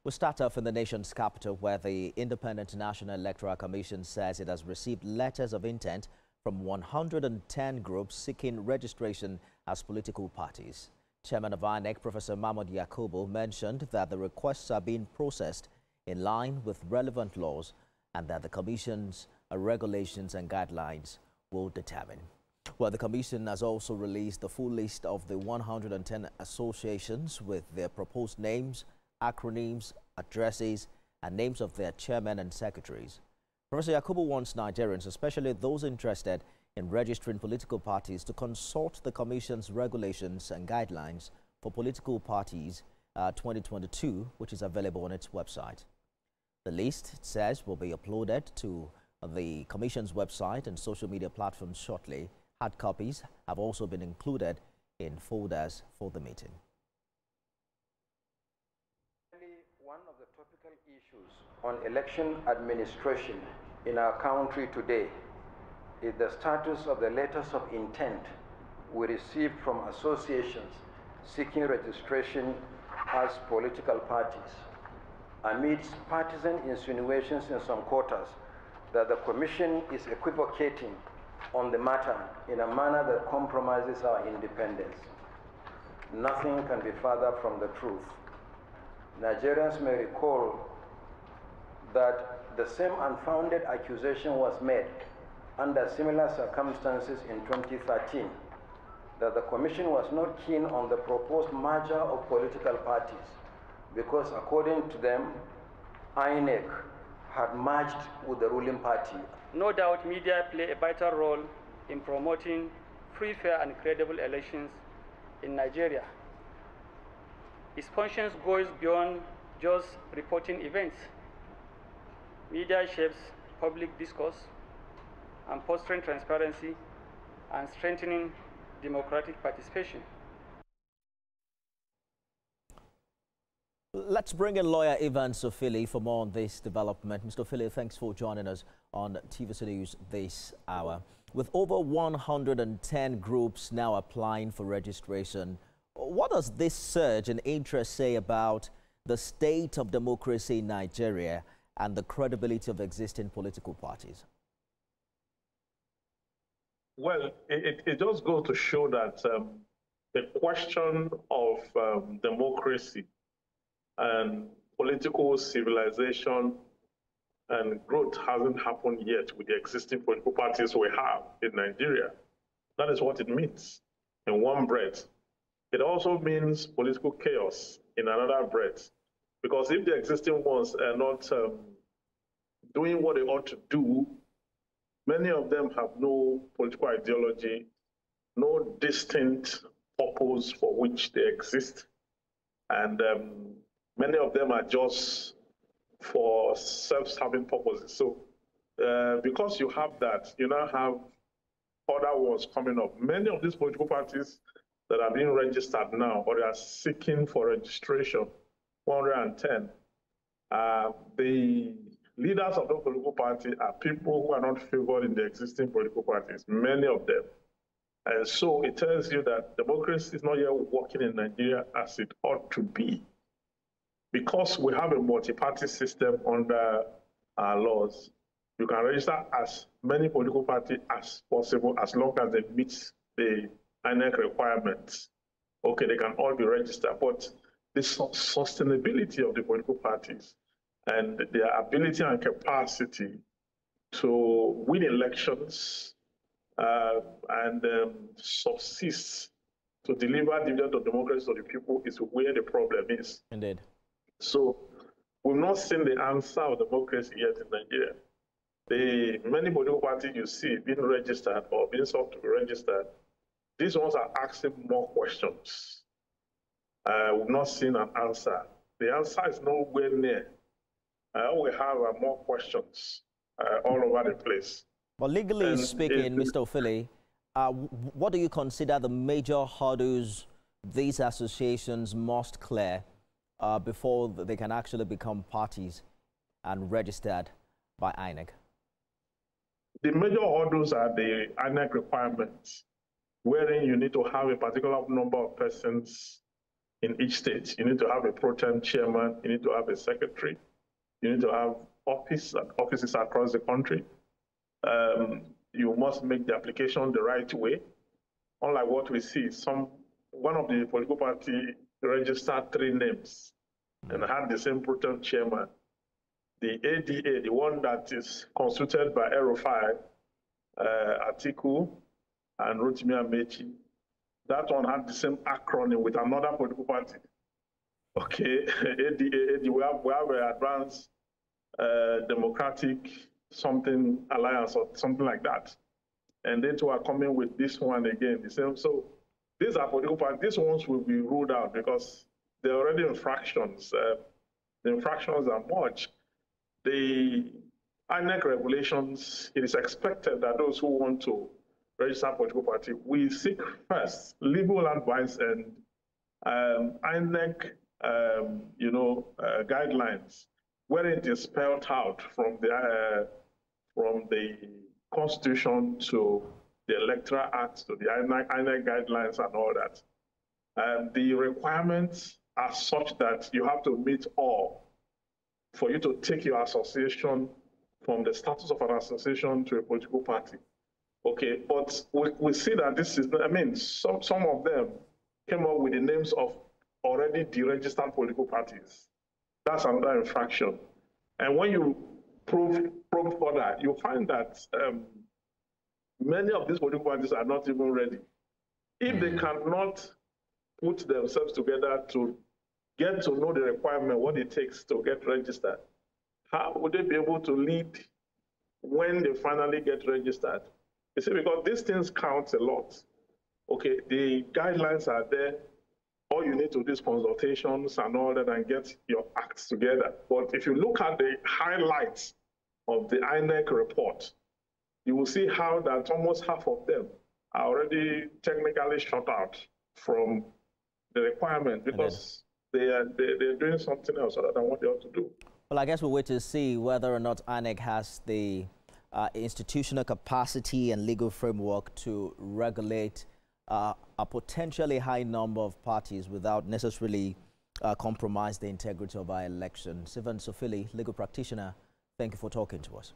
We'll start off in the nation's capital, where the Independent National Electoral Commission says it has received letters of intent from 110 groups seeking registration as political parties. Chairman of INEC, Professor Mahmood Yakubu, mentioned that the requests are being processed in line with relevant laws and that the Commission's regulations and guidelines will determine. Well, the Commission has also released the full list of the 110 associations with their proposed names, acronyms, addresses, and names of their chairmen and secretaries. Professor Yakubu wants Nigerians, especially those interested in registering political parties, to consult the Commission's regulations and guidelines for political parties 2022, which is available on its website. The list, it says, will be uploaded to the Commission's website and social media platforms shortly. Hard copies have also been included in folders for the meeting. One of the topical issues on election administration in our country today is the status of the letters of intent we received from associations seeking registration as political parties, amidst partisan insinuations in some quarters that the Commission is equivocating on the matter in a manner that compromises our independence. Nothing can be further from the truth. Nigerians may recall that the same unfounded accusation was made under similar circumstances in 2013, that the Commission was not keen on the proposed merger of political parties because, according to them, INEC had merged with the ruling party. No doubt media play a vital role in promoting free, fair, and credible elections in Nigeria. Its functions goes beyond just reporting events. Media shapes public discourse and fostering transparency and strengthening democratic participation. Let's bring in lawyer Ivan Sofili for more on this development. Mr. Sofili, thanks for joining us on TVC News this hour. With over 110 groups now applying for registration, what does this surge in interest say about the state of democracy in Nigeria and the credibility of existing political parties? Well, it just goes to show that the question of democracy and political civilization and growth hasn't happened yet with the existing political parties we have in Nigeria. That is what it means in one breath. It also means political chaos in another breath, because if the existing ones are not doing what they ought to do, many of them have no political ideology, no distinct purpose for which they exist, and many of them are just for self-serving purposes. So because you have that, you now have other ones coming up. Many of these political parties that are being registered now, or they are seeking for registration, 110, the leaders of the political party are people who are not favored in the existing political parties, many of them. And so it tells you that democracy is not yet working in Nigeria as it ought to be. Because we have a multi-party system under our laws, you can register as many political parties as possible as long as they meet the INEC requirements. Okay, they can all be registered, but the sustainability of the political parties and their ability and capacity to win elections and subsist to deliver dividend of democracy to the people is where the problem is. Indeed. So we've not seen the answer of democracy yet in Nigeria. The many political parties you see being registered or being sought to be registered, these ones are asking more questions. We've not seen an answer. The answer is nowhere near. All we have are more questions all over the place. Well, legally speaking, Mr. Sofili, what do you consider the major hurdles these associations must clear before they can actually become parties and registered by INEC? The major hurdles are the INEC requirements, wherein you need to have a particular number of persons in each state. You need to have a pro tem chairman, you need to have a secretary, you need to have offices across the country. You must make the application the right way. Unlike what we see, one of the political party registered 3 names and had the same pro tem chairman. The ADA, the one that is constituted by El-Rufai, Atiku, and Rotimi Amechi, that one had the same acronym with another political party. Okay, ADA, we have an Advanced Democratic something alliance or something like that. And they too are coming with this one again, the same. So these are political parties. These ones will be ruled out because they're already infractions. The infractions are much. The INEC regulations, it is expected that those who want to register a political party, we seek first legal advice and INEC, guidelines, where it is spelled out from the Constitution to the Electoral Act to the INEC guidelines and all that. And the requirements are such that you have to meet all for you to take your association from the status of an association to a political party. Okay, but we see that this is, some of them came up with the names of already deregistered political parties. That's another infraction. And when you probe further, you find that many of these political parties are not even ready. If they cannot put themselves together to get to know the requirement, what it takes to get registered, how would they be able to lead when they finally get registered? You see, because these things count a lot. Okay, the guidelines are there. All you need to do is consultations and all that and get your acts together. But if you look at the highlights of the INEC report, you will see how that almost half of them are already technically shut out from the requirement because they're doing something else other than what they ought to do. Well, I guess we'll wait to see whether or not INEC has the institutional capacity and legal framework to regulate a potentially high number of parties without necessarily compromise the integrity of our elections. Stephen Sofili, legal practitioner, thank you for talking to us.